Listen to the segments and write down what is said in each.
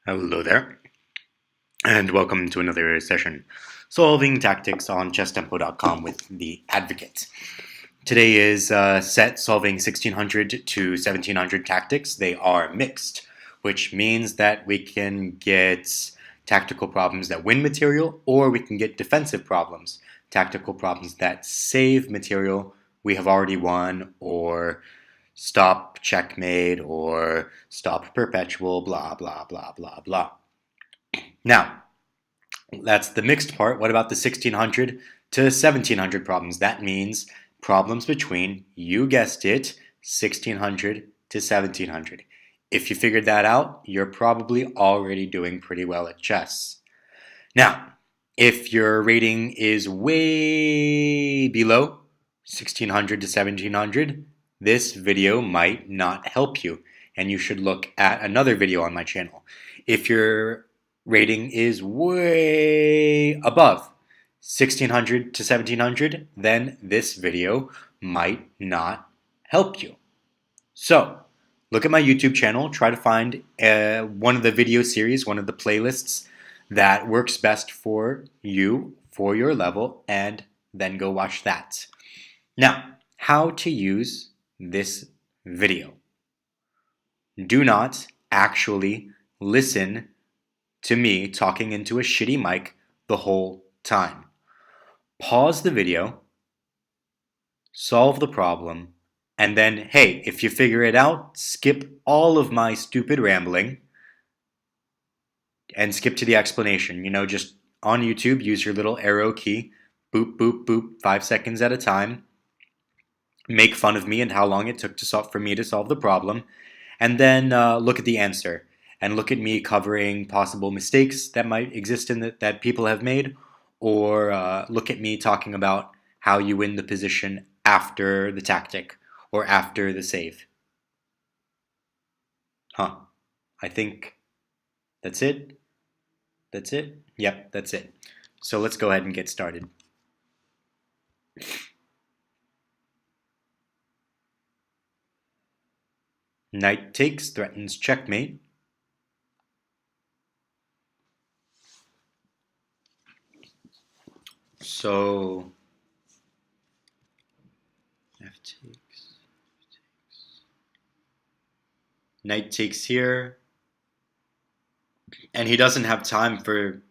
Hello there, and welcome to another session solving tactics on chesstempo.com with the Advocate. Today is set solving 1600 to 1700 tactics. They are mixed, which means that we can get tactical problems that win material, or we can get defensive problems, tactical problems that save material we have already won, or stop checkmate, or stop perpetual, blah, blah, blah, blah, blah. Now, that's the mixed part. What about the 1600 to 1700 problems? That means problems between, you guessed it, 1600 to 1700. If you figured that out, you're probably already doing pretty well at chess. Now, if your rating is way below 1600 to 1700, this video might not help you, and you should look at another video on my channel. If your rating is way above 1600 to 1700, then this video might not help you. So, look at my YouTube channel, try to find one of the video series, one of the playlists that works best for you, for your level, and then go watch that. Now, how to use this video. Do not actually listen to me talking into a shitty mic the whole time. Pause the video, solve the problem, and then, hey, if you figure it out, skip all of my stupid rambling and skip to the explanation. Just on YouTube, use your little arrow key, boop, boop, boop, 5 seconds at a time. Make fun of me and how long it took for me to solve the problem, and then look at the answer and look at me covering possible mistakes that might exist that people have made, or look at me talking about how you win the position after the tactic or after the save. I think that's it. That's it? Yep, that's it. So let's go ahead and get started. Knight takes, threatens checkmate. So F takes. Knight takes here. And he doesn't have time for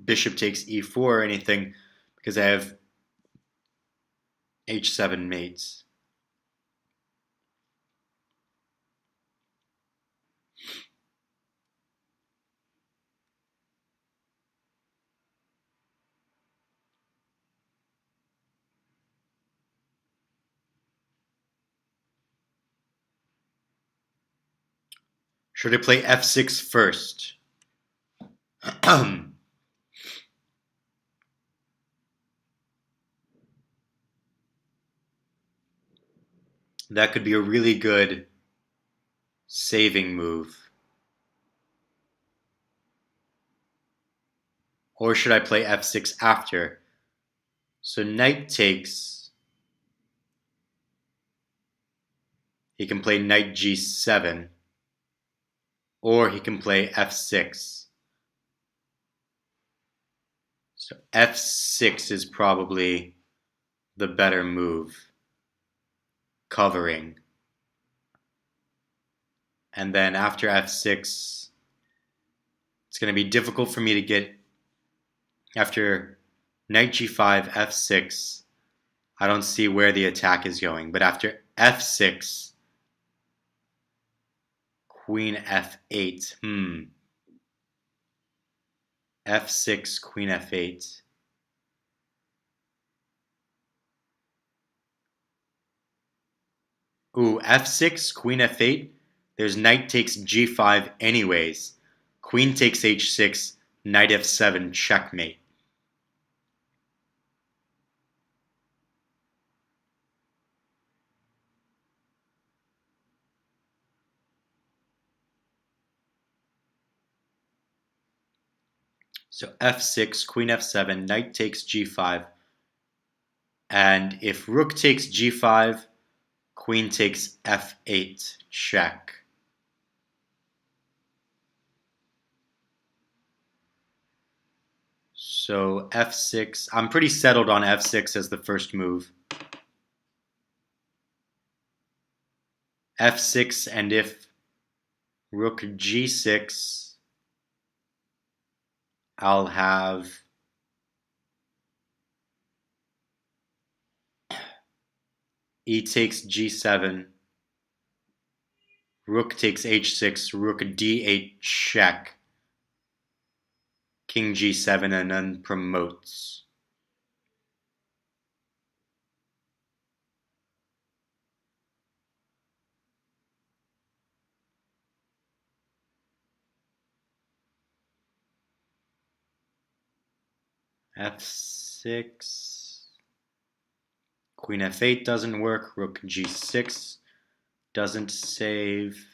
bishop takes e4 or anything because I have h7 mates. Should I play f6 first? That could be a really good saving move. Or should I play f6 after? So knight takes. He can play knight g7. Or he can play f6. So f6 is probably the better move. Covering. And then after f6, it's going to be difficult for me to get. After knight g5, f6, I don't see where the attack is going. But after f6, queen f8. f6, queen f8. Ooh, f6, queen f8. There's knight takes g5 anyways. Queen takes h6, knight f7, checkmate. So f6, queen f7, knight takes g5. And if rook takes g5, queen takes f8, check. So f6. I'm pretty settled on f6 as the first move. f6, and if rook g6, I'll have e takes g7, rook takes h6, rook d8 check, king g7, and then promotes. f6, queen f8 doesn't work, rook g6 doesn't save,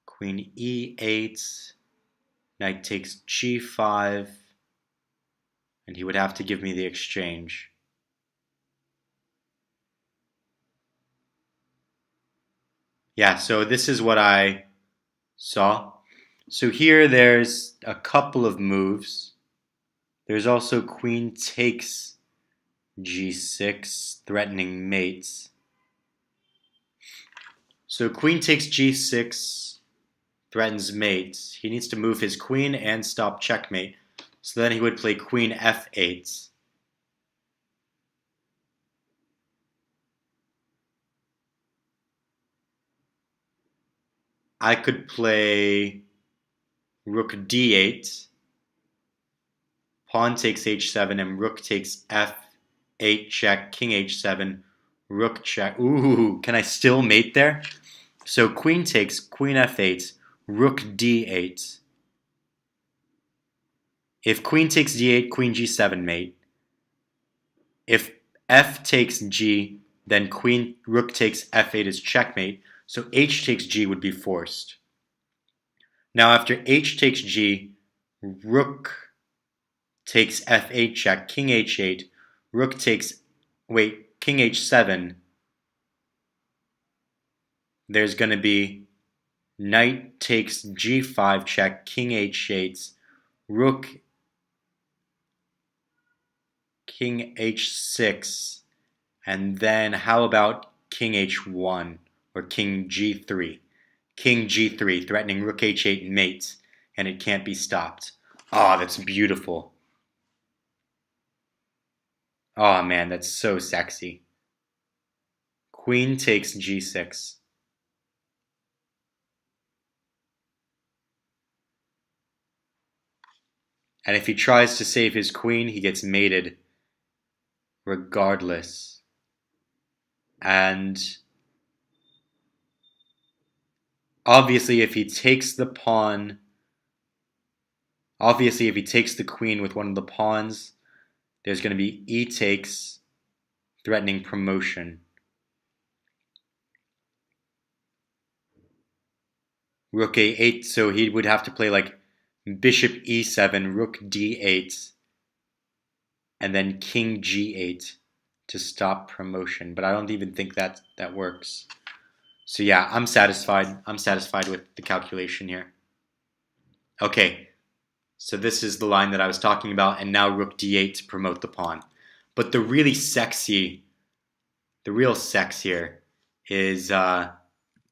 queen e8, knight takes g5, and he would have to give me the exchange. Yeah, so this is what I saw. So here there's a couple of moves. There's also queen takes g6, threatening mates. So queen takes g6, threatens mates. He needs to move his queen and stop checkmate. So then he would play queen f8. I could play rook d8, pawn takes h7, and rook takes f8 check, king h7, rook check. Ooh, can I still mate there? So queen takes, queen f8, rook d8. If queen takes d8, queen g7 mate. If f takes g, then rook takes f8 is checkmate. So h takes g would be forced. Now after h takes g, rook takes f8 check, king h8, rook takes, king h7. There's going to be knight takes g5 check, king h8, rook, king h6, and then how about king h1 or king g3? King g3, threatening rook h8 mate, and it can't be stopped. Oh, that's beautiful. Oh man, that's so sexy. Queen takes g6. And if he tries to save his queen, he gets mated regardless. And obviously if he takes the pawn, if he takes the queen with one of the pawns, there's going to be e takes, threatening promotion. Rook a8, so he would have to play like bishop e7, rook d8, and then king g8 to stop promotion. But I don't even think that works. So yeah, I'm satisfied. I'm satisfied with the calculation here. Okay, so this is the line that I was talking about, and now rook d8 to promote the pawn. But the real sex here is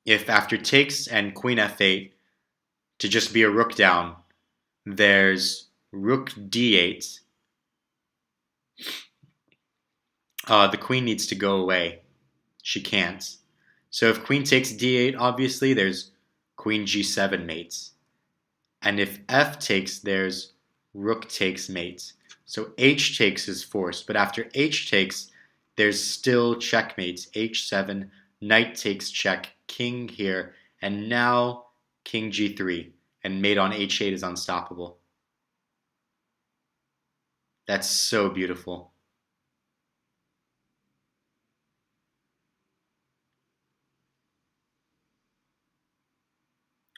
if after takes and queen f8 to just be a rook down, there's rook d8. The queen needs to go away. She can't. So if queen takes d8, obviously there's queen g7 mates. And if f takes, there's rook takes mates. So h takes is forced, but after h takes, there's still checkmates. h7, knight takes check, king here, and now king g3, and mate on h8 is unstoppable. That's so beautiful.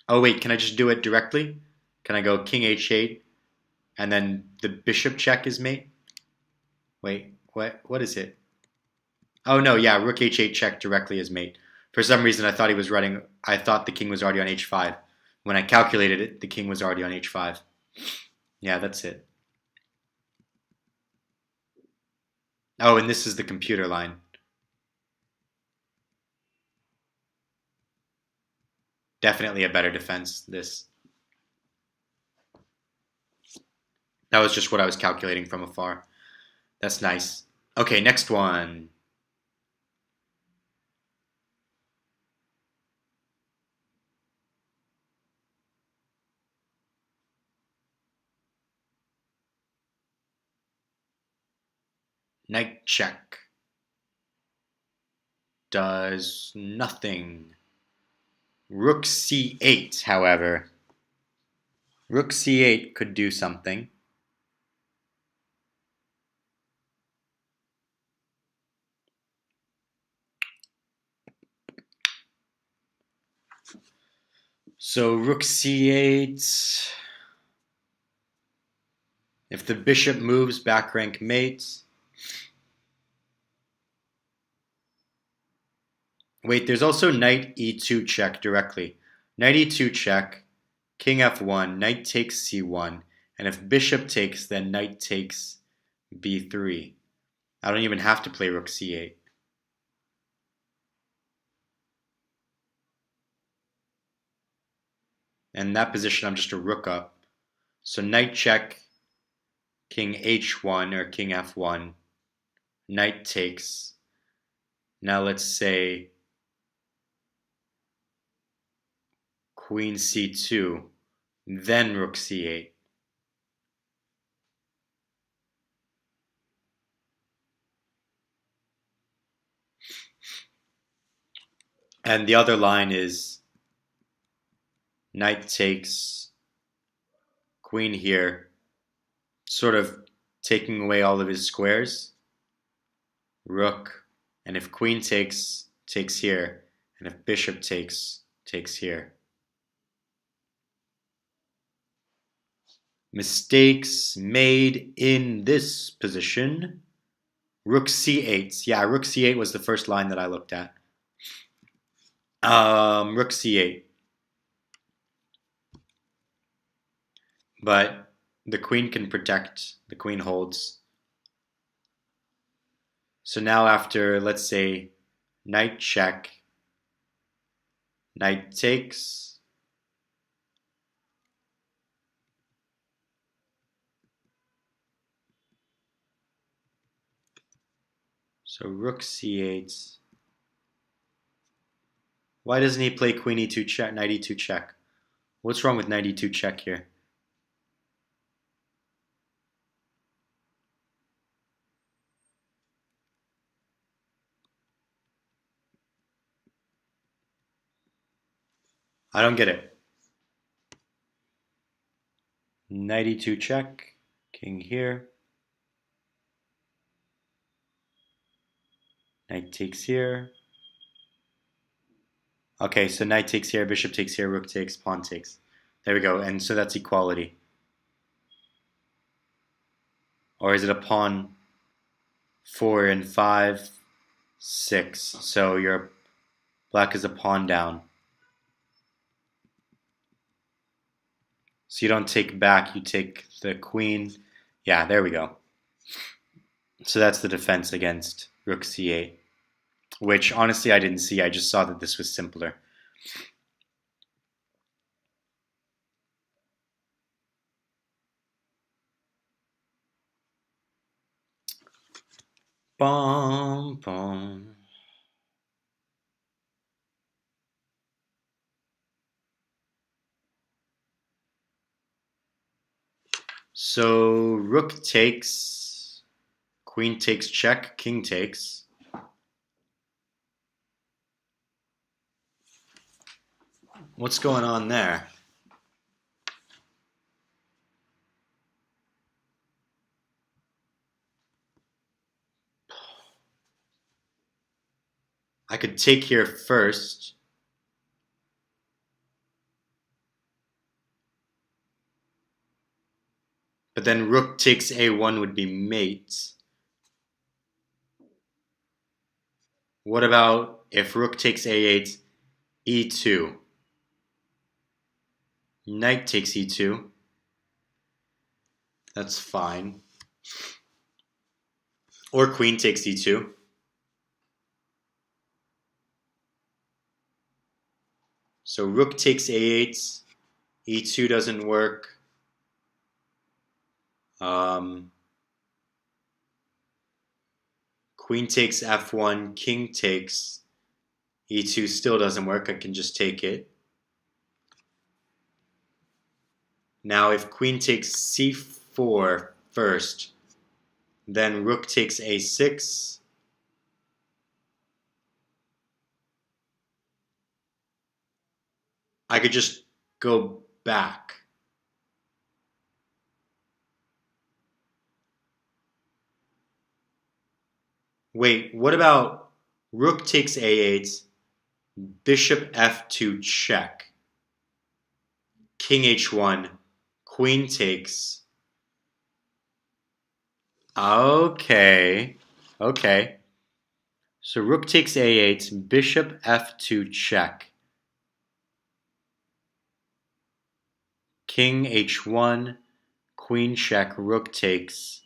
Oh wait, can I just do it directly? Can I go king h8, and then the bishop check is mate? Wait, what is it? Oh no, yeah, rook h8 check directly is mate. For some reason I thought the king was already on h5. When I calculated it, the king was already on h5. Yeah, that's it. Oh, and this is the computer line. Definitely a better defense, this. That was just what I was calculating from afar. That's nice. Okay, next one. Knight check. Does nothing. Rook c8, however. Rook c8 could do something. So rook c8. If the bishop moves, back rank mates. Wait, there's also knight e2 check directly. Knight e2 check, king f1, knight takes c1, and if bishop takes, then knight takes b3. I don't even have to play rook c8. And in that position, I'm just a rook up. So knight check, king h1 or king f1, knight takes. Now let's say queen c2, then rook c8. And the other line is knight takes, queen here, sort of taking away all of his squares. Rook, and if queen takes, takes here, and if bishop takes, takes here. Mistakes made in this position. Rook c8. Yeah, rook c8 was the first line that I looked at. Rook c8. But the queen can protect. The queen holds. So now after, let's say, knight check, knight takes, so rook c8. Why doesn't he play queen e2 check, knight e2 check? What's wrong with knight e2 check here? I don't get it. Knight e2 check, king here. Knight takes here. Okay, so knight takes here, bishop takes here, rook takes, pawn takes. There we go, and so that's equality. Or is it a pawn 4 and 5, 6? So your black is a pawn down. So you don't take back, you take the queen. Yeah, there we go. So that's the defense against rook c8, which honestly I didn't see. I just saw that this was simpler. Bum, bum. So rook takes, queen takes check, king takes. What's going on there? I could take here first. But then rook takes a1 would be mate. What about if rook takes a8, e2? Knight takes e2. That's fine. Or queen takes e2. So rook takes a8. E2 doesn't work. Queen takes f1. King takes. E2 still doesn't work. I can just take it. Now if queen takes c4 first, then rook takes a6. I could just go back. Wait, what about rook takes a8, bishop f2 check, king h1, queen takes. Okay. So rook takes a8, bishop f2 check, king h1, queen check, rook takes,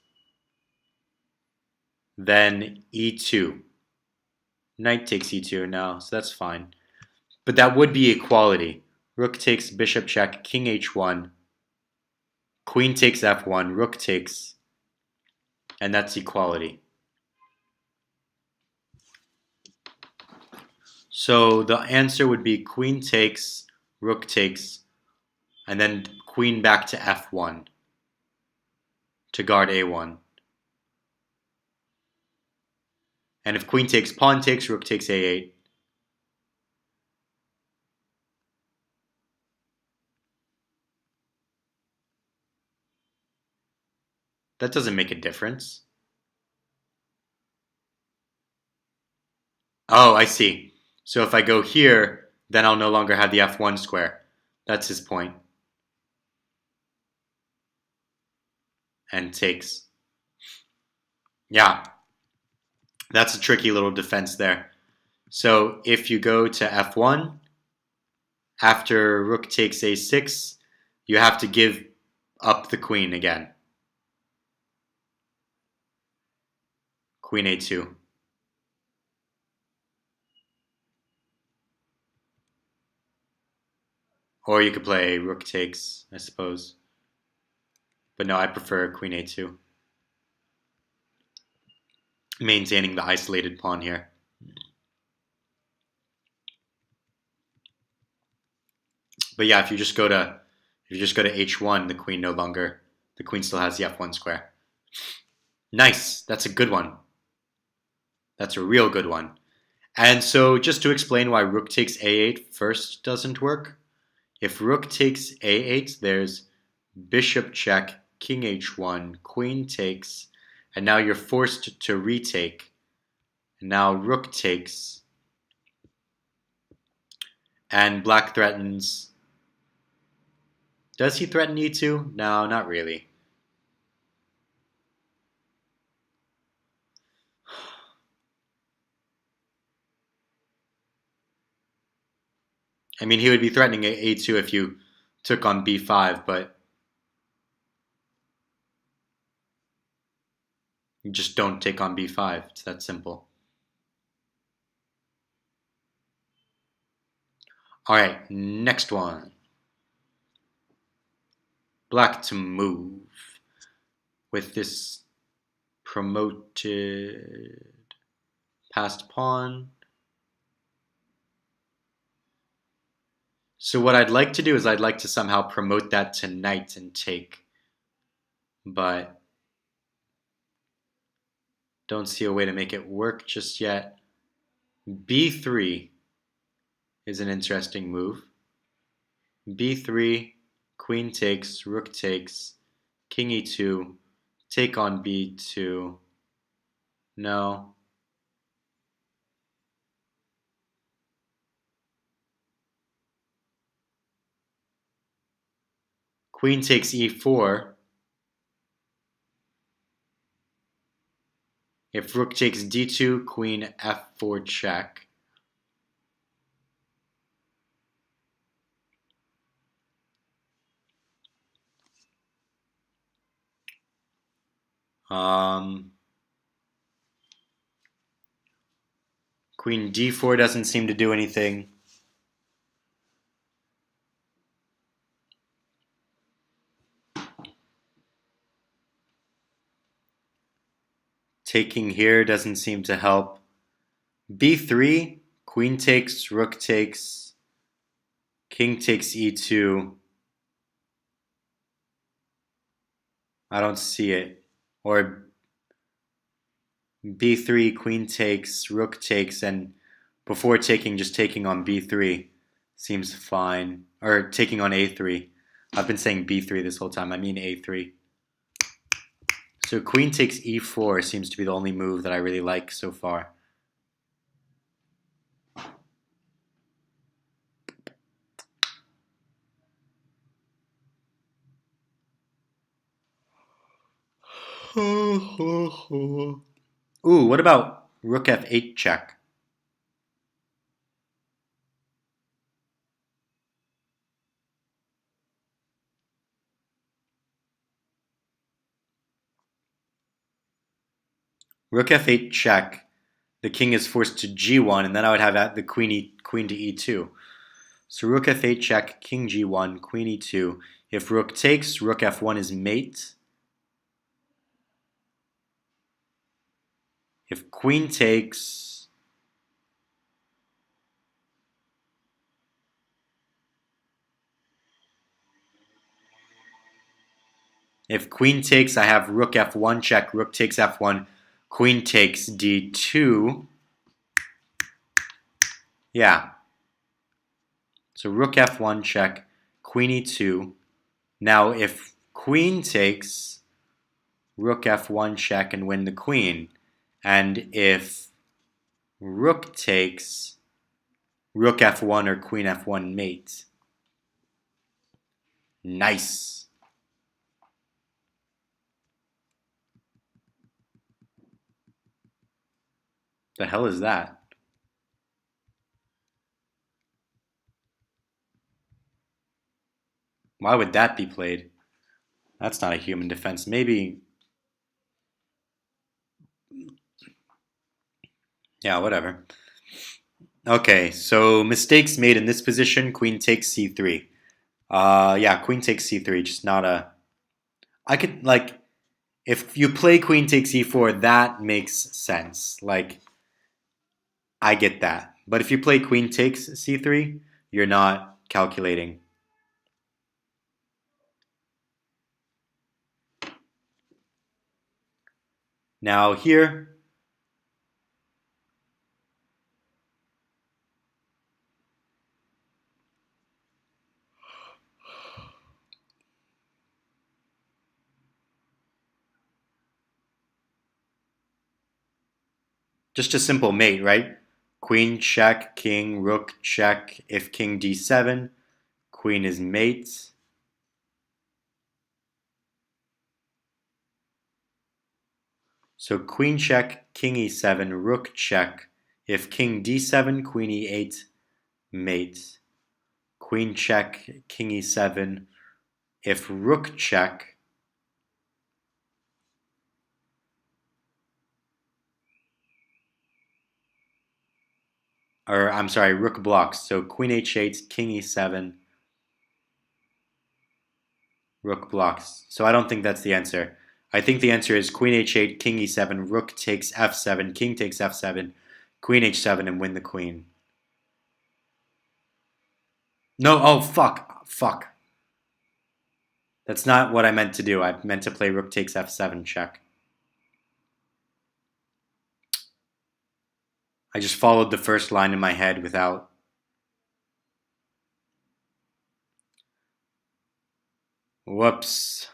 then e2. Knight takes e2 now, so that's fine. But that would be equality. Rook takes, bishop check, king h1, queen takes f1, rook takes, and that's equality. So the answer would be queen takes, rook takes, and then queen back to f1 to guard a1. And if queen takes, pawn takes, rook takes a8. That doesn't make a difference. Oh, I see. So if I go here, then I'll no longer have the f1 square. That's his point. And takes. Yeah, that's a tricky little defense there. So if you go to f1, after rook takes a6, you have to give up the queen again. Queen a2. Or you could play rook takes, I suppose. But no, I prefer queen a2. Maintaining the isolated pawn here. But yeah, if you just go to h1, the queen still has the f1 square. Nice. That's a good one. That's a real good one. And so just to explain why rook takes a8 first doesn't work, if rook takes a8, there's bishop check, king h1, queen takes, and now you're forced to retake. And now rook takes, and black threatens. Does he threaten e2? No, not really. I mean, he would be threatening a2 if you took on b5, but you just don't take on b5. It's that simple. All right, next one. Black to move with this promoted passed pawn. So what I'd like to do is I'd like to somehow promote that to knight and take, but don't see a way to make it work just yet. b3 is an interesting move. b3, queen takes, rook takes, king e2, take on b2. No. Queen takes e4. If rook takes d2, queen f4 check. Queen d4 doesn't seem to do anything. Taking here doesn't seem to help. b3, queen takes, rook takes, king takes e2. I don't see it. Or b3, queen takes, rook takes, and before taking, just taking on b3 seems fine. Or taking on a3. I've been saying b3 this whole time. I mean a3. So queen takes e4 seems to be the only move that I really like so far. Ooh, what about rook f8 check? Rook f8 check. The king is forced to g1, and then I would have the queen to e2. So rook f8 check, king g1, queen e2. If rook takes, rook f1 is mate. If queen takes, I have rook f1 check, rook takes f1, queen takes d2. Yeah. So rook f1 check, queen e2. Now if queen takes, rook f1 check and win the queen. And if rook takes, rook f1 or queen f1 mate. Nice. The hell is that? Why would that be played? That's not a human defense. Maybe. Yeah, whatever. Okay, so mistakes made in this position. Queen takes c3. Yeah, queen takes c3. Just not a. I could like, if you play queen takes e4, that makes sense. Like, I get that. But if you play queen takes c3, you're not calculating. Now here, just a simple mate, right? Queen check, king, rook check. If king d7, queen is mate. So queen check, king e7, rook check. If king d7, queen e8, mate. Queen check, king e7. If rook check, or I'm sorry, rook blocks. So queen h8, king e7, rook blocks. So I don't think that's the answer. I think the answer is queen h8, king e7, rook takes f7, king takes f7, queen h7, and win the queen. No, oh, fuck. Fuck. That's not what I meant to do. I meant to play rook takes f7 check. I just followed the first line in my head without. Whoops.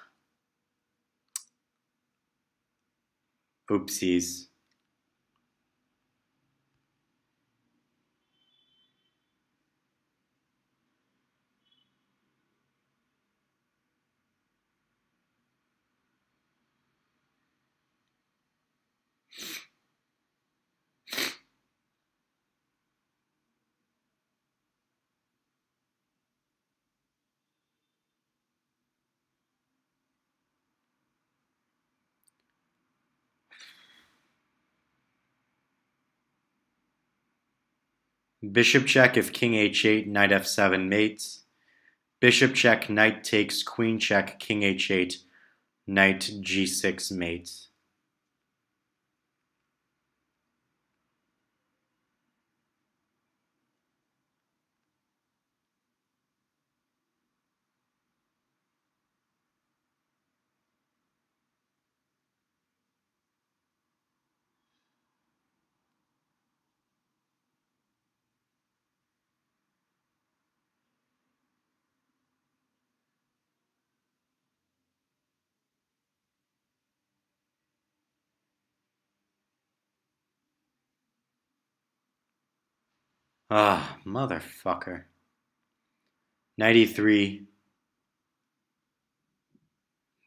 Oopsies. Bishop check if king h8, knight f7 mates. Bishop check, knight takes, queen check, king h8, knight g6 mates. Ah, motherfucker. Knight e3.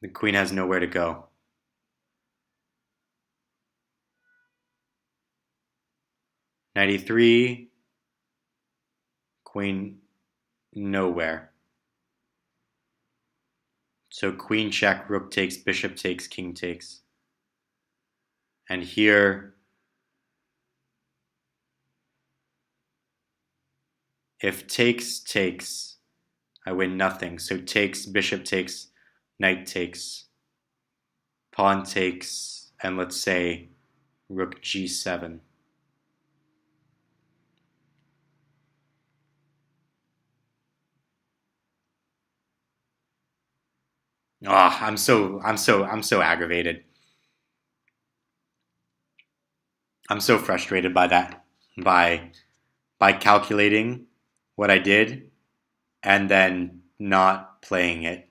The queen has nowhere to go. Knight e3. Queen nowhere. So queen check, rook takes, bishop takes, king takes. And here, if takes, takes, I win nothing. So takes, bishop takes, knight takes, pawn takes, and let's say rook g7. Ah, I'm so aggravated. I'm so frustrated by that. By calculating what I did and then not playing it.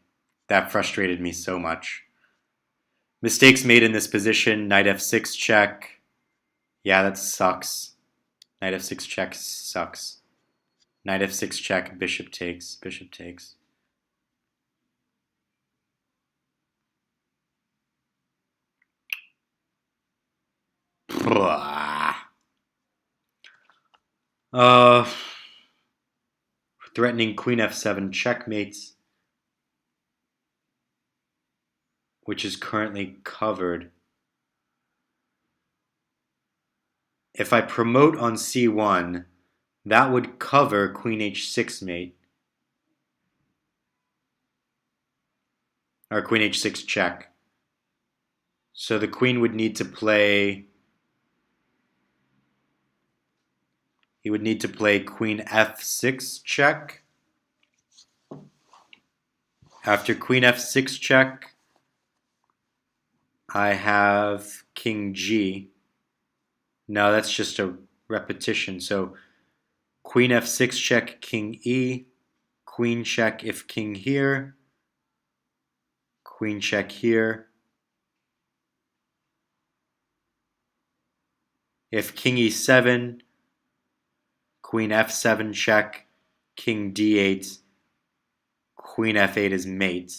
That frustrated me so much. Mistakes made in this position, knight f6 check. Yeah, that sucks. Knight f6 check sucks. Knight f6 check, bishop takes, bishop takes. Uh, threatening queen f7 checkmates, which is currently covered. If I promote on c1, that would cover queen h6 mate. Or queen h6 check. So the queen would need to play... He would need to play queen f6 check. After queen f6 check, I have king g. No, that's just a repetition. So queen f6 check, king e, queen check if king here, queen check here. If king e7, queen f7 check, king d8, queen f8 is mate.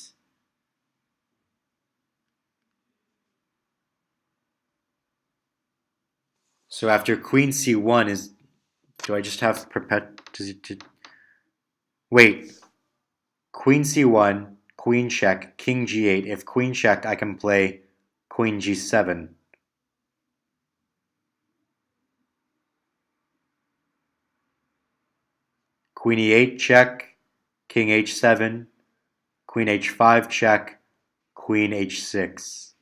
So after queen c1 is... Do I just have wait. Queen c1, queen check, king g8. If queen check, I can play queen g7. Queen e8 check, king h7, queen h5 check, queen h6.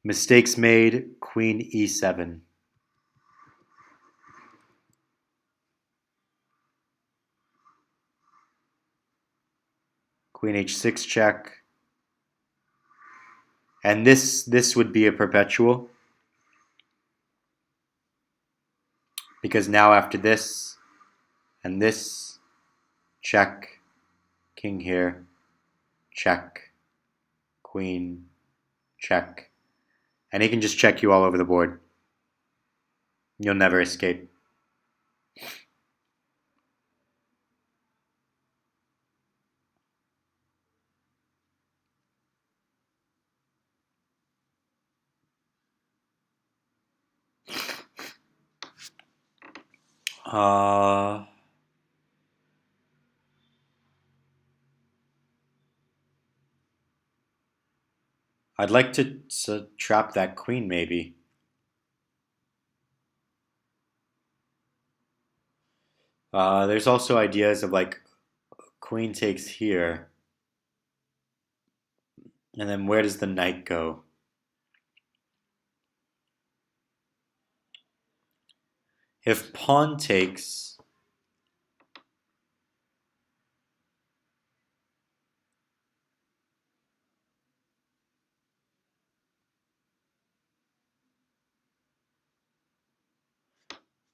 Mistakes made, queen e7. Queen h6 check. And this would be a perpetual. Because now after this and this, check, king here, check, queen, check. And he can just check you all over the board. You'll never escape. Uh... I'd like to trap that queen maybe. There's also ideas of like queen takes here, and then where does the knight go? If pawn takes,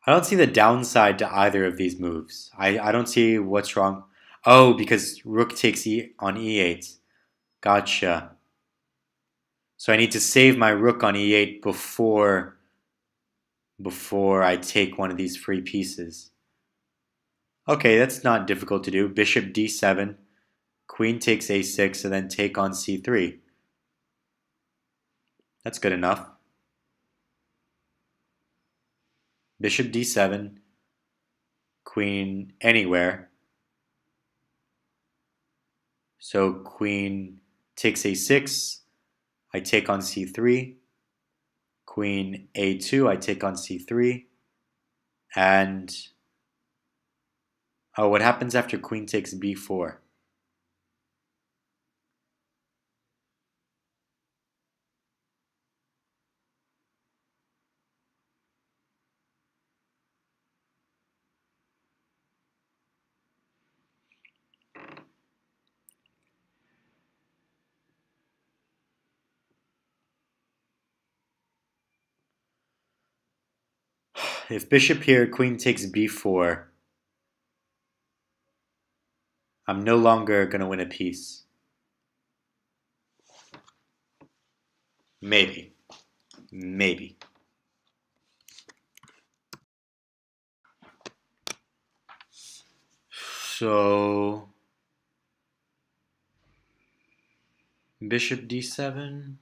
I don't see the downside to either of these moves. I don't see what's wrong. Oh, because rook takes on e8. Gotcha. So I need to save my rook on e8 before I take one of these free pieces. Okay, that's not difficult to do. Bishop d7, queen takes a6, and then take on c3. That's good enough. Bishop d7, queen anywhere. So queen takes a6, I take on c3. Queen a2, I take on c3. And, oh, what happens after queen takes b4? If bishop here, queen takes b4, I'm no longer going to win a piece. Maybe. Maybe. So, bishop d7.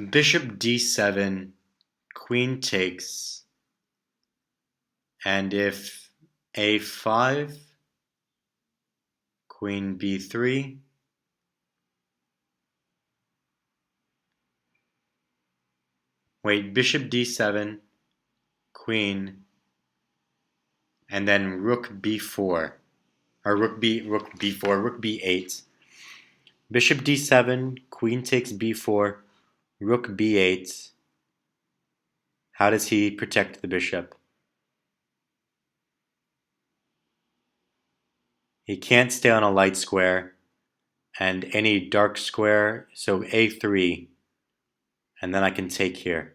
Bishop d7, queen takes, and if a5, queen b3, wait, bishop d7, queen, and then rook b4, or rook b4, rook b8, bishop d7, queen takes b4, rook b8. How does he protect the bishop? He can't stay on a light square, and any dark square, so a3, and then I can take here.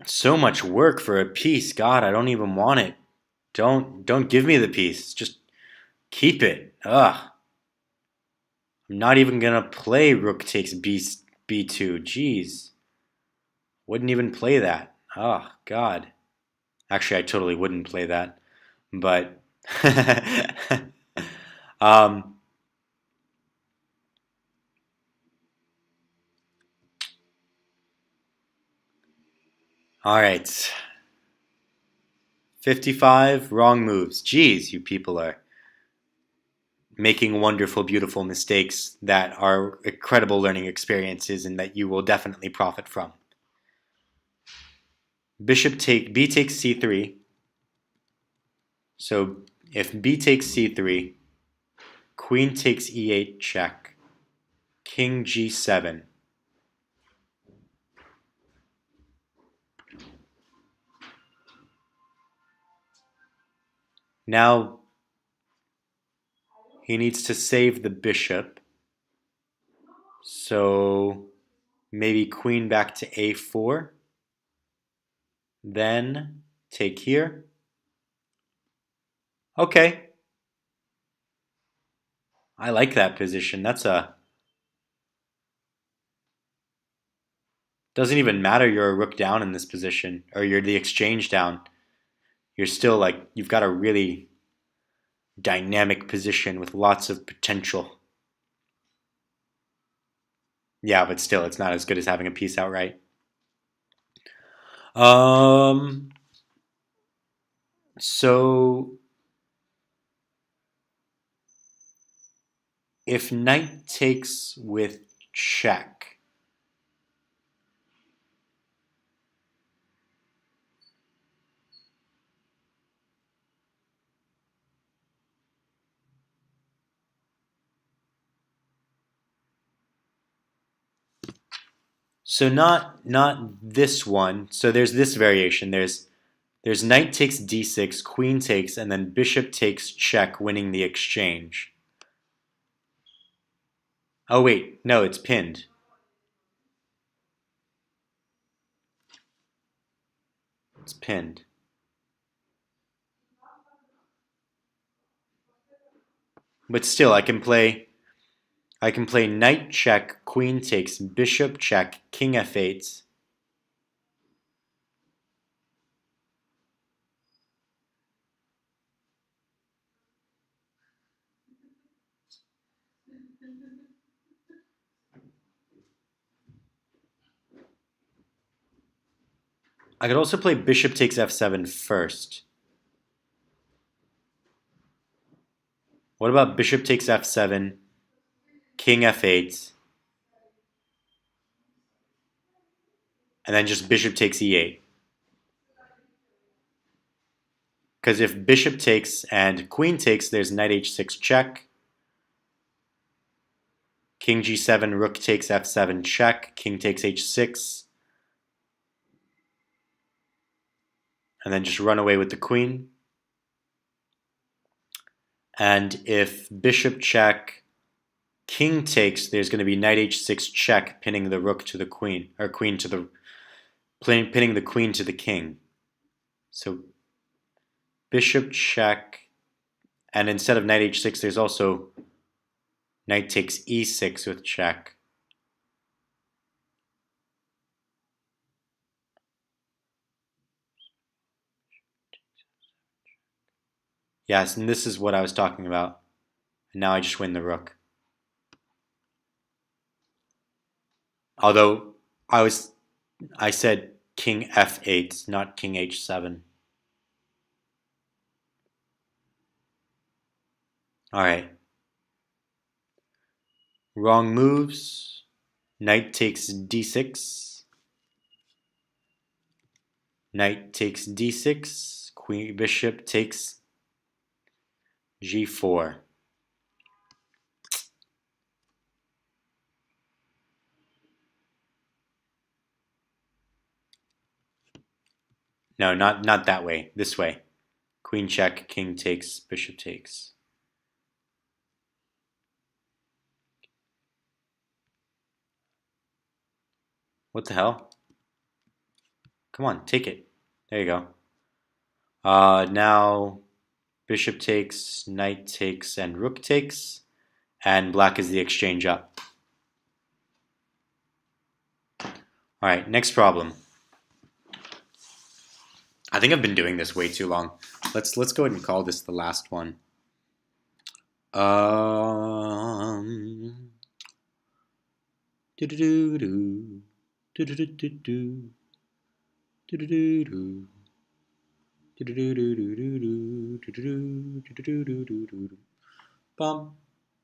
So much work for a piece. God, I don't even want it. Don't give me the piece. Just keep it. Ugh. I'm not even gonna play rook takes b2. Jeez. Wouldn't even play that. Oh God. Actually, I totally wouldn't play that. But um, all right. 55 wrong moves. Jeez, you people are making wonderful, beautiful mistakes that are incredible learning experiences and that you will definitely profit from. B takes c3. So if b takes c3, queen takes e8 check, king g7. Now he needs to save the bishop. So maybe queen back to a4. Then take here. Okay. I like that position. Doesn't even matter you're a rook down in this position, or you're the exchange down. You're still like, you've got a really dynamic position with lots of potential. Yeah, but still, it's not as good as having a piece outright. So if knight takes with check, so not this one. So there's this variation. There's knight takes d6, queen takes, and then bishop takes check, winning the exchange. Oh wait, no, it's pinned. It's pinned. But still, I can play knight check, queen takes, bishop check, king f8. I could also play bishop takes f7 first. What about bishop takes f7, king f8, and then just bishop takes e8? Because if bishop takes and queen takes, there's knight h6 check, king g7, rook takes f7 check, king takes h6, and then just run away with the queen. And if bishop check, king takes, there's going to be knight h6 check, pinning the rook to the queen, or queen to the, pinning the queen to the king. So bishop check, and instead of knight h6, there's also knight takes e6 with check. Yes, and this is what I was talking about. And now I just win the rook. Although I said king f8, not king h7. All right. Wrong moves. Knight takes d6. Knight takes d6. Queen bishop takes g4. No, not that way. This way. Queen check, king takes, bishop takes. What the hell? Come on, take it. There you go. Now bishop takes, knight takes, and rook takes. And black is the exchange up. All right, next problem. I think I've been doing this way too long. Let's go ahead and call this the last one. Bum,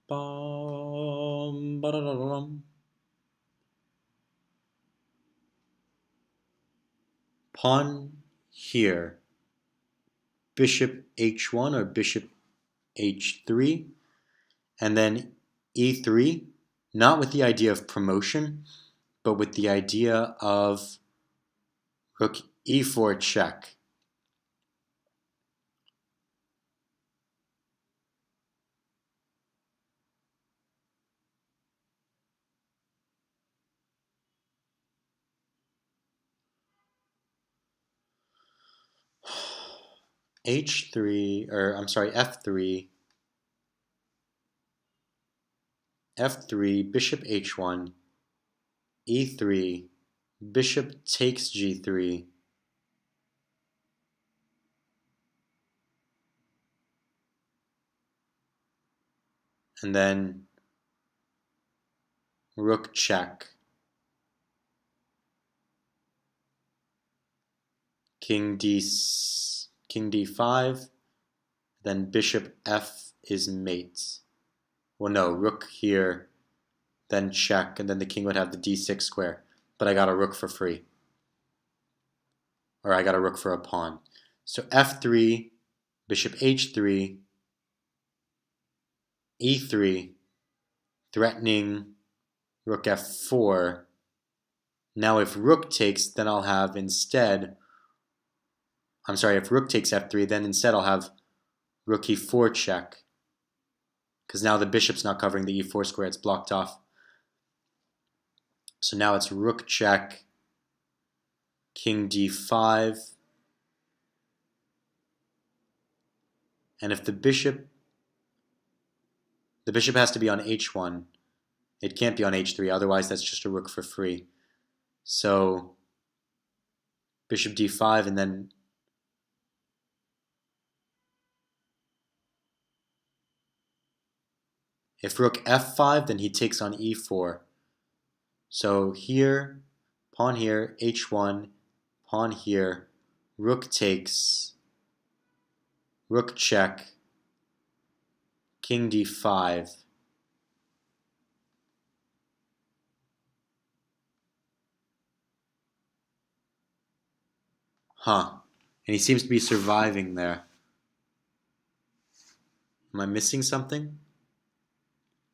bum, ba-da-da-da-dum. Pawn here. Bishop h1 or bishop h3, and then e3, not with the idea of promotion, but with the idea of rook e4 check. h3, or I'm sorry, f3, f3, bishop h1, e3, bishop takes g3, and then rook check, king d5, then bishop f is mate. Well, no, rook here, then check, and then the king would have the d6 square. But I got a rook for free. Or I got a rook for a pawn. So f3, bishop h3, e3, threatening rook f4. Now if rook takes, then I'll have instead, if rook takes f3, then instead I'll have rook e4 check. Because now the bishop's not covering the e4 square, it's blocked off. So now it's rook check, king d5. And if the bishop has to be on h1. It can't be on h3, otherwise that's just a rook for free. So bishop d5, and then if rook f5, then he takes on e4. So here, pawn here, h1, pawn here, rook takes, rook check, king d5. Huh. And he seems to be surviving there. Am I missing something?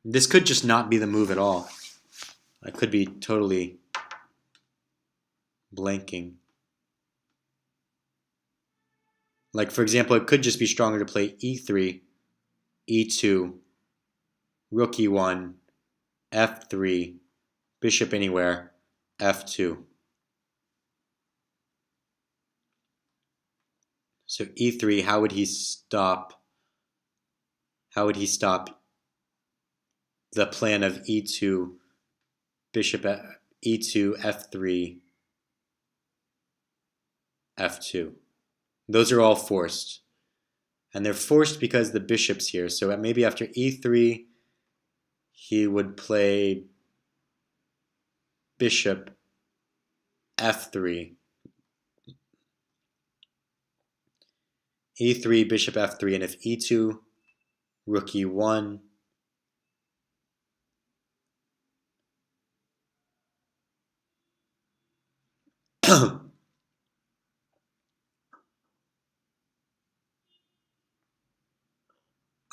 This could just not be the move at all. I could be totally blanking. Like, for example, it could just be stronger to play e3, e2, rook e1, f3, bishop anywhere, f2. So e3, how would he stop the plan of e2, bishop e2, f3, f2? Those are all forced. And they're forced because the bishop's here. So maybe after e3, he would play bishop f3. e3, bishop f3, and if e2, rook e1,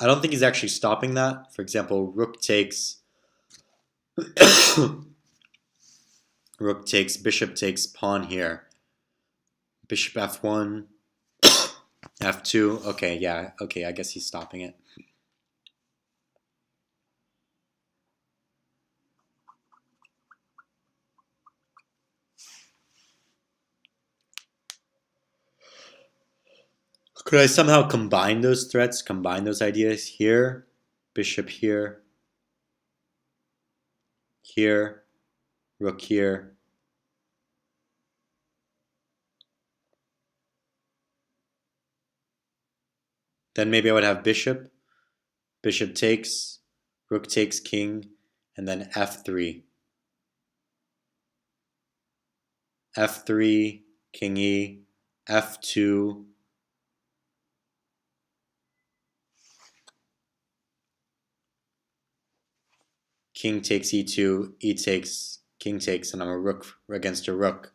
I don't think he's actually stopping that. For example, rook takes, rook takes, bishop takes, pawn here, bishop f1, f2. Okay, yeah, okay, I guess he's stopping it. Could I somehow combine those threats, combine those ideas here, bishop here, here, rook here, then maybe I would have bishop takes, rook takes king, and then f3. f3, king e, f2, king takes e2, e takes, king takes, and I'm a rook against a rook.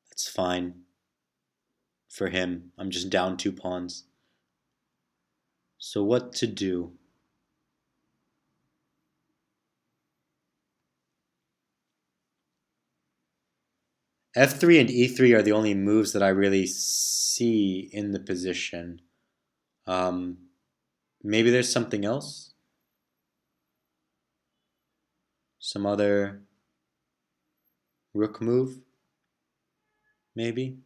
That's fine for him. I'm just down 2 pawns. So what to do? f3 and e3 are the only moves that I really see in the position. Maybe there's something else? Some other rook move? Maybe?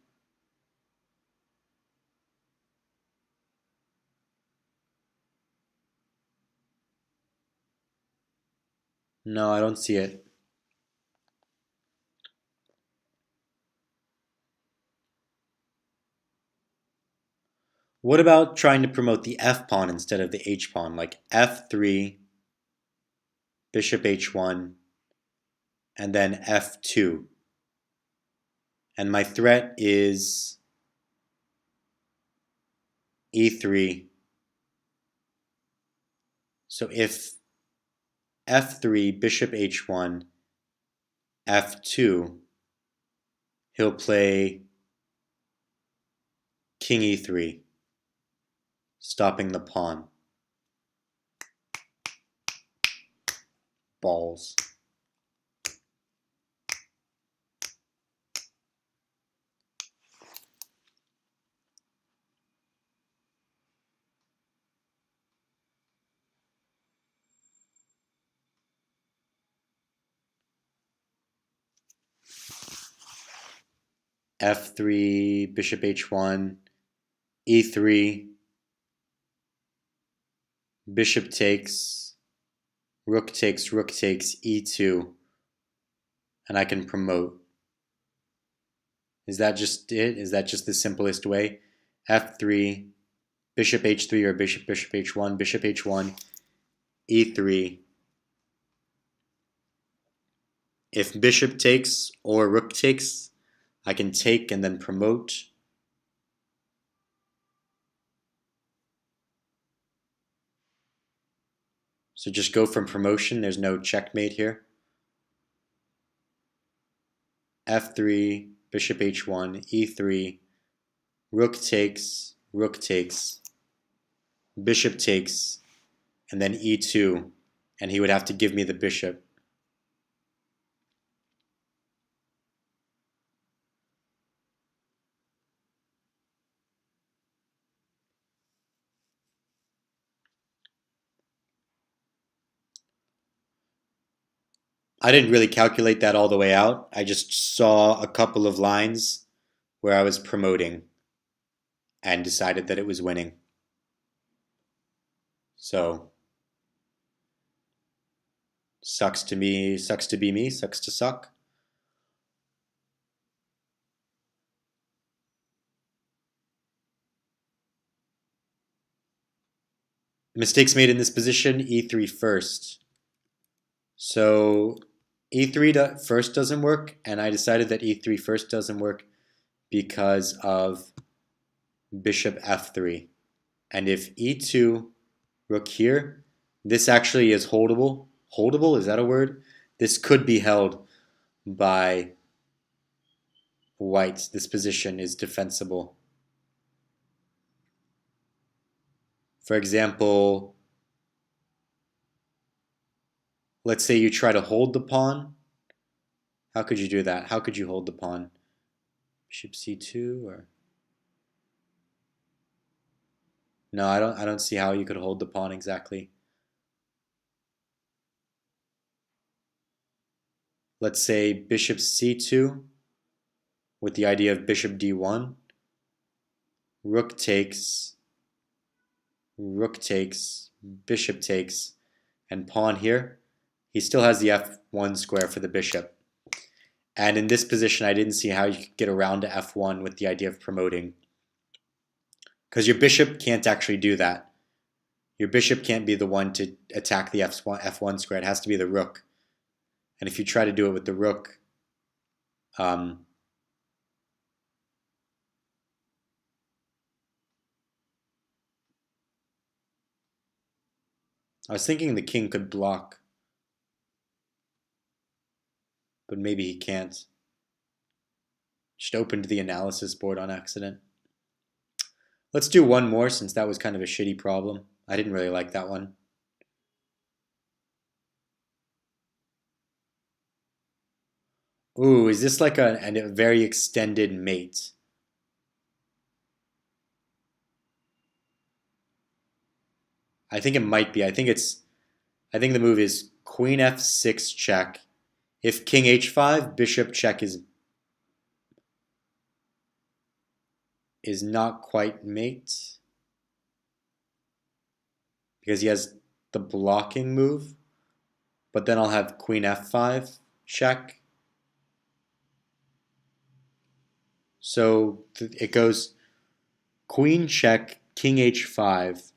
No, I don't see it. What about trying to promote the f pawn instead of the h pawn, like f3, bishop h1, and then f2. And my threat is e3. So if f3, bishop h1, f2, he'll play king e3, stopping the pawn. Balls. f3, bishop h1, e3, bishop takes, rook takes, e2, and I can promote. Is that just it? Is that just the simplest way? f3, bishop h3 or bishop h1, bishop h1, e3. If bishop takes or rook takes, I can take and then promote. So just go from promotion. There's no checkmate here. f3, bishop h1, e3, rook takes, bishop takes, and then e2, and he would have to give me the bishop. I didn't really calculate that all the way out. I just saw a couple of lines where I was promoting and decided that it was winning. So, sucks to me, sucks to be me, sucks to suck. Mistakes made in this position, e3 first. So e3 first doesn't work, and I decided that e3 first doesn't work because of bishop f3. And if e2, rook here, this actually is holdable. Holdable, is that a word? This could be held by white. This position is defensible. For example, let's say you try to hold the pawn. How could you do that? How could you hold the pawn? Bishop c2 or... No, I don't see how you could hold the pawn exactly. Let's say bishop c2 with the idea of bishop d1. Rook takes, bishop takes, and pawn here. He still has the f1 square for the bishop. And in this position, I didn't see how you could get around to f1 with the idea of promoting. Because your bishop can't actually do that. Your bishop can't be the one to attack the f1 square. It has to be the rook. And if you try to do it with the rook, I was thinking the king could block. But maybe he can't. Just opened the analysis board on accident. Let's do one more since that was kind of a shitty problem. I didn't really like that one. Ooh, is this like a very extended mate? I think it might be. I think the move is queen f6 check. If king h5, bishop check is not quite mate. Because he has the blocking move. But then I'll have queen f5 check. So it goes queen check, king h5.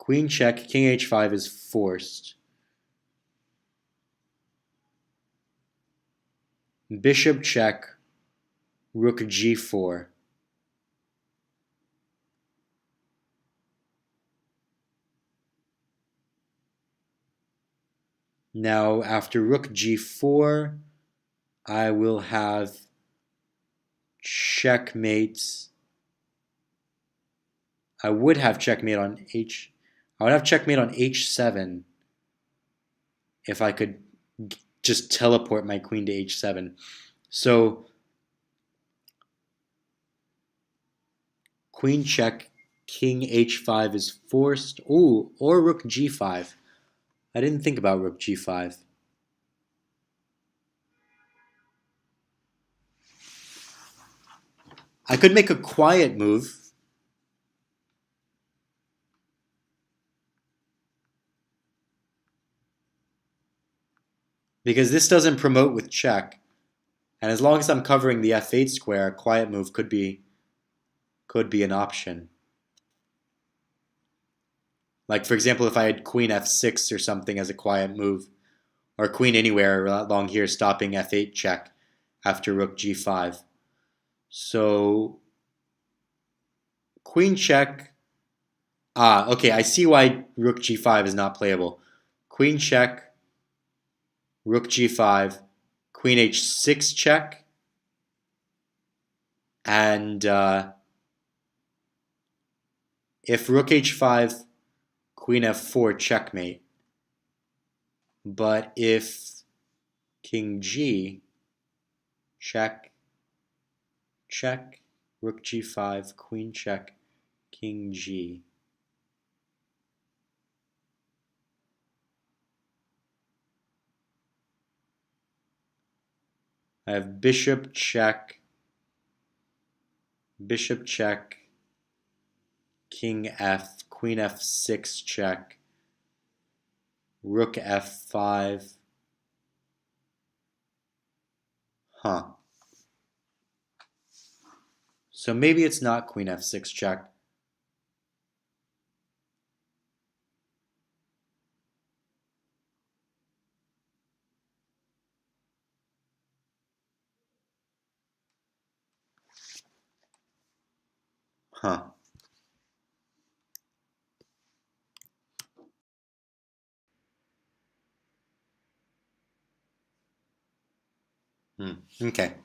Queen check, king h5 is forced. Bishop check, rook g4. Now, after rook g4, I will have checkmates. I would have checkmate on h7 if I could just teleport my queen to h7. So queen check, king h5 is forced. Ooh, or rook g5. I didn't think about rook g5. I could make a quiet move. Because this doesn't promote with check. And as long as I'm covering the f8 square, a quiet move could be an option. Like, for example, if I had queen f6 or something as a quiet move, or queen anywhere along here stopping f8 check after rook g5. So queen check. Okay, I see why rook g5 is not playable. Queen check, rook g5, queen h6 check, and if rook h5, queen f4 checkmate. But if king g, check, check, rook g5, queen check, king g. I have bishop check, king f, queen f6 check, rook f5. So maybe it's not queen f6 check. Okay.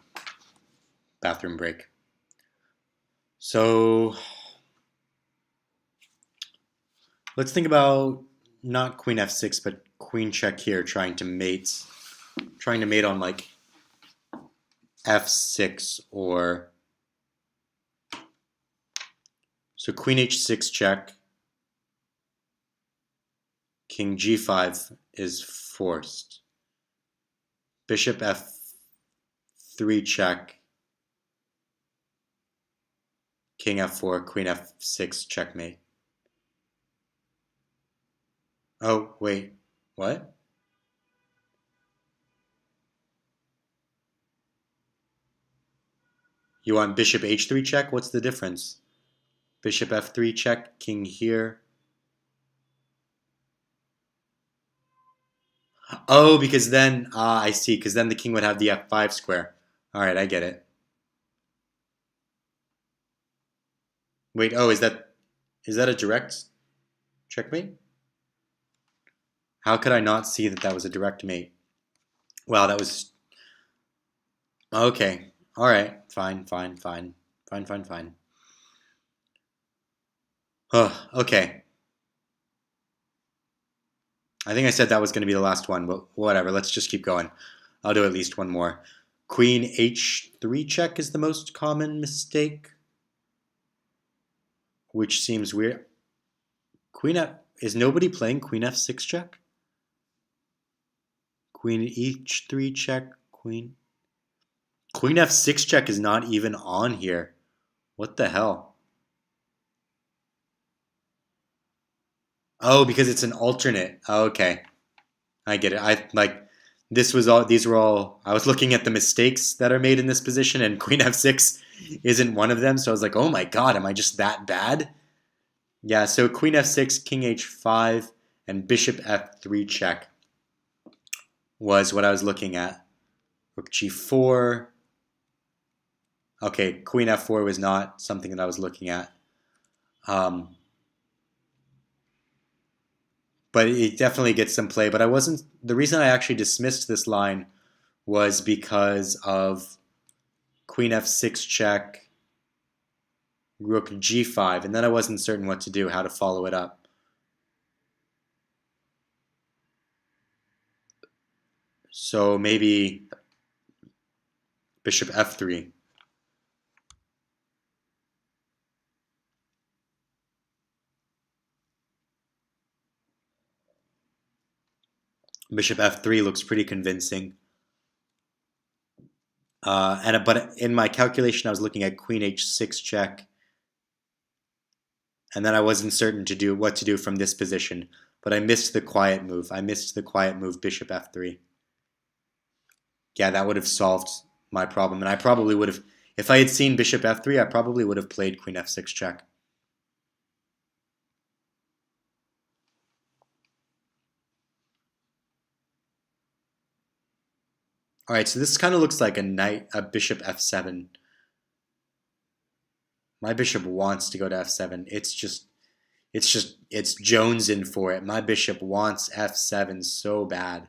Bathroom break. So let's think about not queen f6, but queen check here, trying to mate on like f6 or so queen h6 check, king g5 is forced. Bishop f3 check, king f4, queen f6 checkmate. Oh, wait, what? You want bishop h3 check? What's the difference? Bishop f3 check, king here. Oh, because then, I see, because then the king would have the f5 square. All right, I get it. Wait, oh, is that a direct checkmate? How could I not see that that was a direct mate? Wow, that was... Okay, all right, fine. Okay. I think I said that was going to be the last one, but whatever, let's just keep going. I'll do at least one more. Queen h3 check is the most common mistake, which seems weird. Queen f... Is nobody playing queen f6 check? Queen h3 check, queen f6 check is not even on here. What the hell? Oh, because it's an alternate. Oh, okay. I get it. These were all I was looking at the mistakes that are made in this position, and queen f6 isn't one of them, so I was like, oh my god, am I just that bad? Yeah, so queen f6, king h5, and bishop f3 check was what I was looking at. Rook g4. Okay, queen f4 was not something that I was looking at. But it definitely gets some play. But I wasn't. The reason I actually dismissed this line was because of queen f6 check, rook g5, and then I wasn't certain what to do, how to follow it up. So maybe bishop f3. Bishop f3 looks pretty convincing. But in my calculation, I was looking at queen h6 check, and then I wasn't certain to do what to do from this position. But I missed the quiet move. I missed the quiet move, bishop f3. Yeah, that would have solved my problem, and I probably would have. If I had seen bishop f3, I probably would have played queen f6 check. All right, so this kind of looks like a bishop f7. My bishop wants to go to f7. It's jonesing for it. My bishop wants f7 so bad.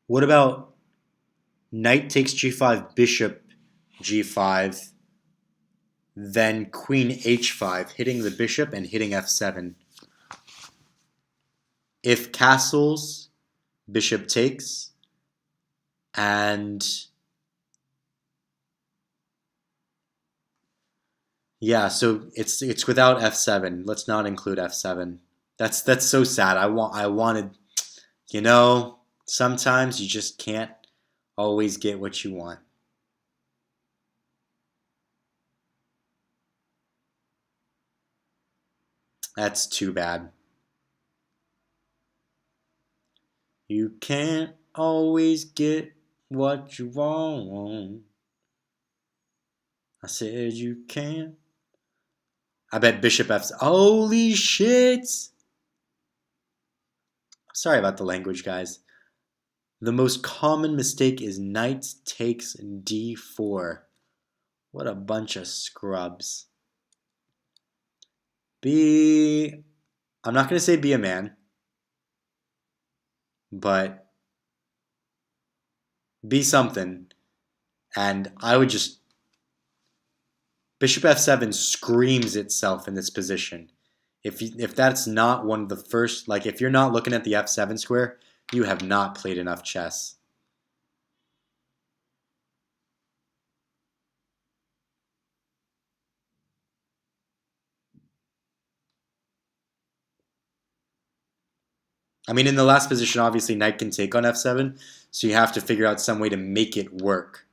What about knight takes g5, bishop g5, then queen h5, hitting the bishop and hitting f7. If castles, bishop takes, and yeah, so it's without f7. Let's not include f7. That's so sad. I wanted, sometimes you just can't always get what you want. That's too bad. You can't always get what you want. I said you can't. I bet bishop f. Holy shit! Sorry about the language, guys. The most common mistake is knight takes d4. What a bunch of scrubs. I'm not going to say be a man, but be something. And I would just. Bishop f7 screams itself in this position. If that's not one of the first, like if you're not looking at the f7 square, you have not played enough chess. I mean, in the last position, obviously, knight can take on f7, so you have to figure out some way to make it work.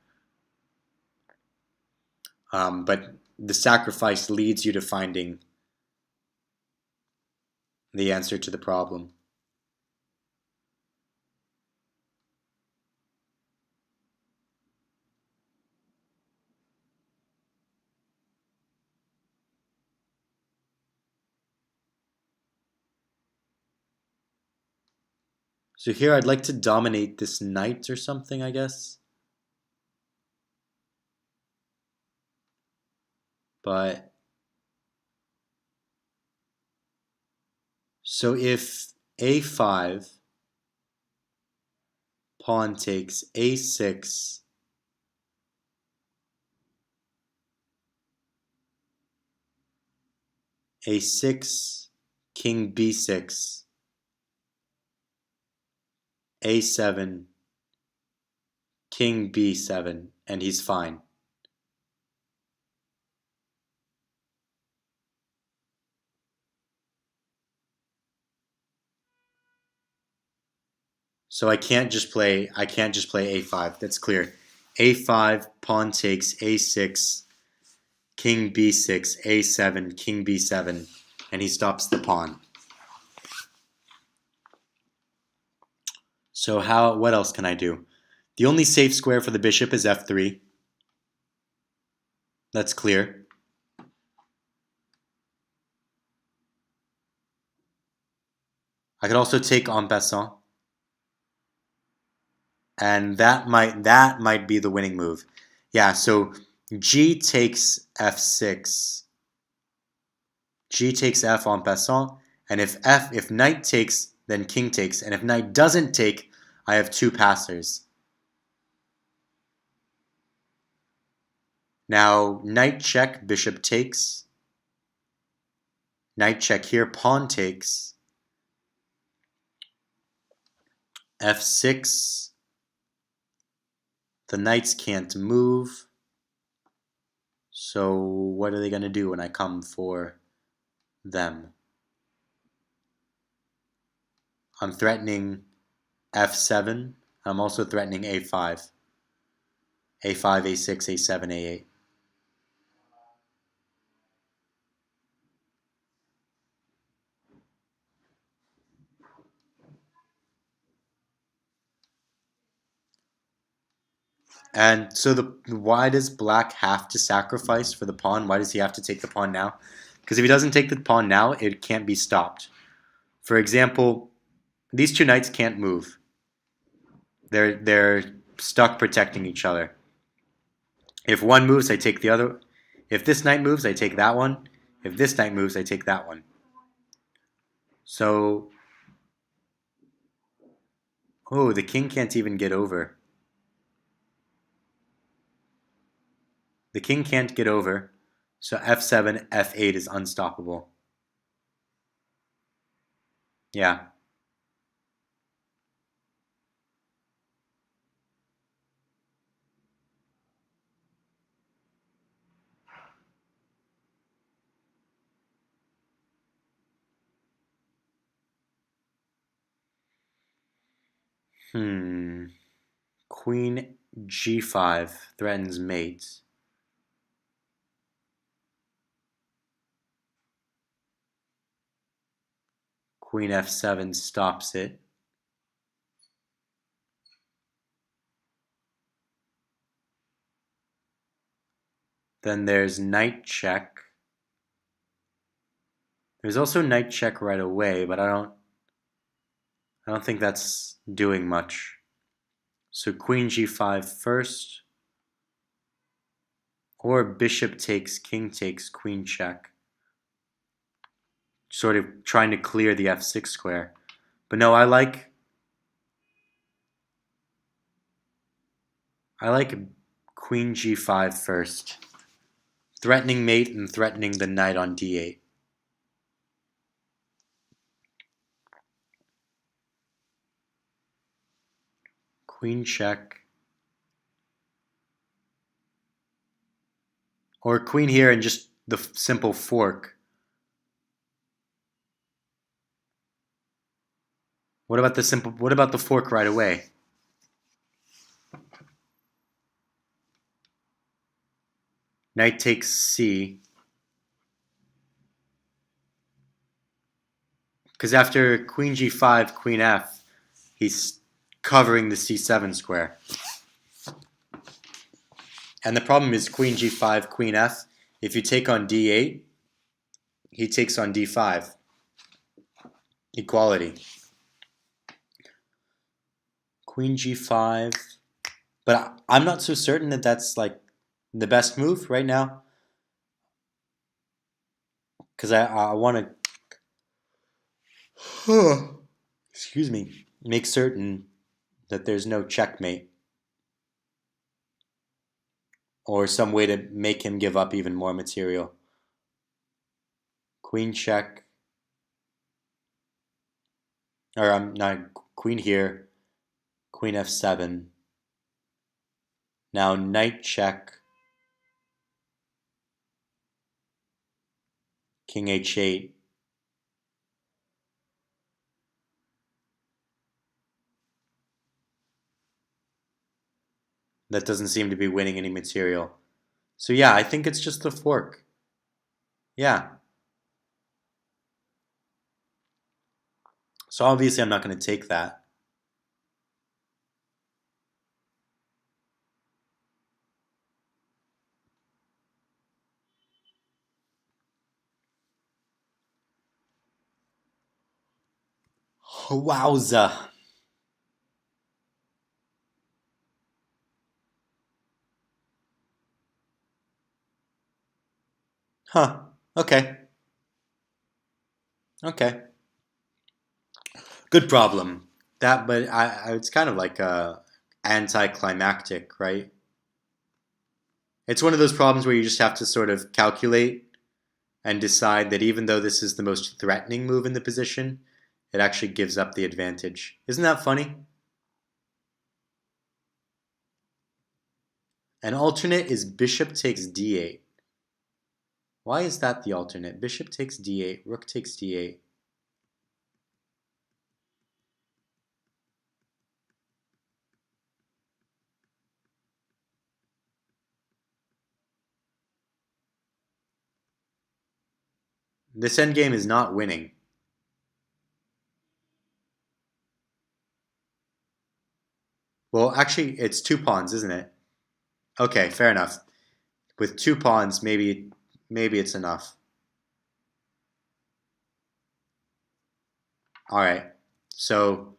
But the sacrifice leads you to finding the answer to the problem. So here I'd like to dominate this knight or something, I guess. But so if a5, pawn takes a6, a6, king b6, a7, king b7, and he's fine. So I can't just play a5. That's clear. a5, pawn takes a6, king b6, a7, king b7, and he stops the pawn. So what else can I do? The only safe square for the bishop is f3. That's clear. I could also take en passant. And that might be the winning move. Yeah, so g takes f6. G takes f en passant, and if knight takes, then king takes, and if knight doesn't take, I have two passers. Now knight check, bishop takes. Knight check here, pawn takes. f6. The knights can't move. So what are they going to do when I come for them? I'm threatening f7. I'm also threatening a5. a5, a6, a7, a8. And so why does black have to sacrifice for the pawn? Why does he have to take the pawn now? Because if he doesn't take the pawn now, it can't be stopped. For example, these two knights can't move. They're stuck protecting each other. If one moves, I take the other. If this knight moves, I take that one. If this knight moves, I take that one. So, oh, the king can't even get over. The king can't get over. So f7, f8 is unstoppable. Yeah. Queen g5 threatens mate. Queen f7 stops it. Then there's knight check. There's also knight check right away, but I don't think that's doing much. So queen g5 first, or bishop takes, king takes, queen check. Sort of trying to clear the f6 square. But no, I like queen g5 first. Threatening mate and threatening the knight on d8. Queen check. Or queen here and just the simple fork. What about the fork right away? Knight takes c. Because after queen g5, queen f, he's covering the c7 square. And the problem is queen g5, queen f. If you take on d8, he takes on d5. Equality. Queen g5. But I'm not so certain that that's like the best move right now. Because I want to, excuse me, make certain that there's no checkmate. Or some way to make him give up even more material. Queen check. Or I'm not, queen here. Queen f7. Now knight check. King h8. That doesn't seem to be winning any material. So yeah, I think it's just the fork. Yeah. So obviously I'm not going to take that. Wowza. Huh. Okay. Okay. Good problem. That, but it's kind of like anticlimactic, right? It's one of those problems where you just have to sort of calculate and decide that even though this is the most threatening move in the position, it actually gives up the advantage. Isn't that funny? An alternate is bishop takes d8. Why is that the alternate? Bishop takes d8, rook takes d8. This endgame is not winning. Well, actually, it's two pawns, isn't it? Okay, fair enough. With two pawns, maybe it's enough. All right. So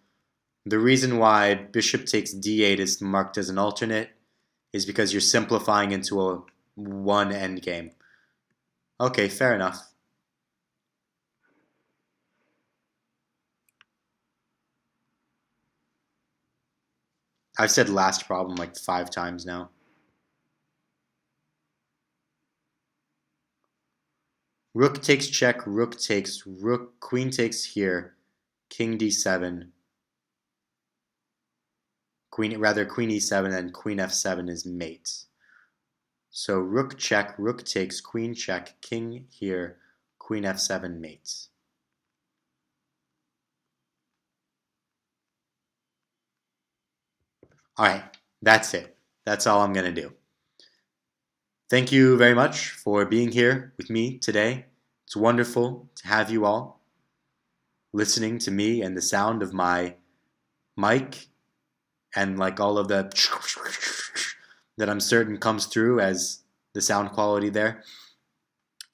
the reason why bishop takes d8 is marked as an alternate is because you're simplifying into a one endgame. Okay, fair enough. I've said last problem like 5 times now. Rook takes check, rook takes, rook, queen takes here, king d7, queen e7, and queen f7 is mate. So rook check, rook takes, queen check, king here, queen f7 mates. All right, that's it. That's all I'm going to do. Thank you very much for being here with me today. It's wonderful to have you all listening to me and the sound of my mic and like all of the that I'm certain comes through as the sound quality there.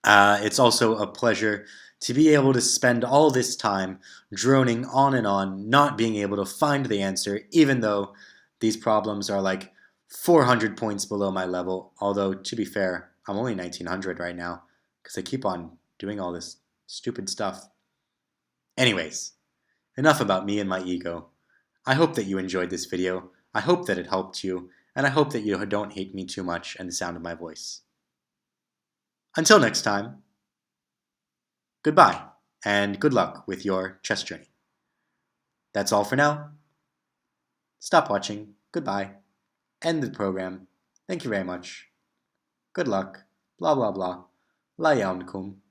It's also a pleasure to be able to spend all this time droning on and on, not being able to find the answer, even though these problems are like 400 points below my level. Although, to be fair, I'm only 1900 right now because I keep on doing all this stupid stuff. Anyways, enough about me and my ego. I hope that you enjoyed this video. I hope that it helped you, and I hope that you don't hate me too much and the sound of my voice. Until next time, goodbye, and good luck with your chess journey. That's all for now. Stop watching. Goodbye. End the program. Thank you very much. Good luck. Blah blah blah. La yawn kum.